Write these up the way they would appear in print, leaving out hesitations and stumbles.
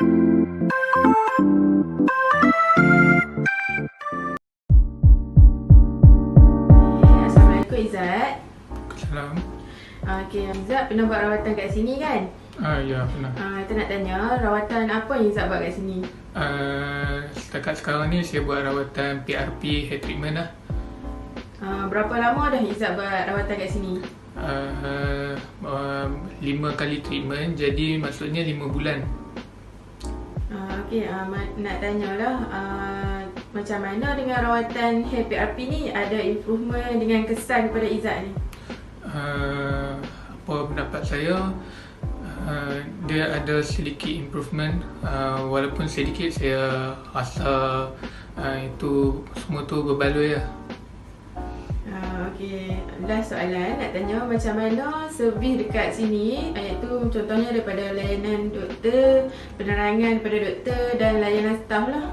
Assalamualaikum Izzat. Salam. Okey, Izzat pernah buat rawatan kat sini kan? Ya, pernah. Kita nak tanya, rawatan apa yang Izzat buat kat sini? Setakat sekarang ni saya buat rawatan PRP hair treatment lah. Berapa lama dah Izzat buat rawatan kat sini? 5 kali treatment, jadi maksudnya 5 bulan. Okey, nak tanyalah, macam mana dengan rawatan hair PRP ni? Ada improvement dengan kesan kepada Izzat ni? Apa pendapat saya, dia ada sedikit improvement, walaupun sedikit saya rasa itu semua tu berbaloi lah. Okey, last soalan nak tanya, macam mana servis dekat sini, iaitu contohnya daripada layanan doktor, penerangan daripada doktor dan layanan staf lah.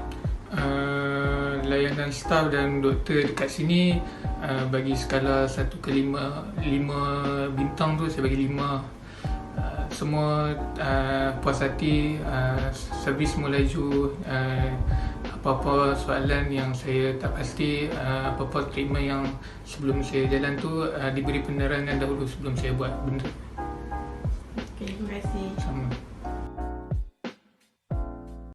Layanan staf dan doktor dekat sini, bagi skala 1 ke 5 bintang tu saya bagi 5. Semua puas hati, servis semua laju. Apa-apa soalan yang saya tak pasti, apa-apa treatment yang sebelum saya jalan tu, diberi penerangan dahulu sebelum saya buat benda.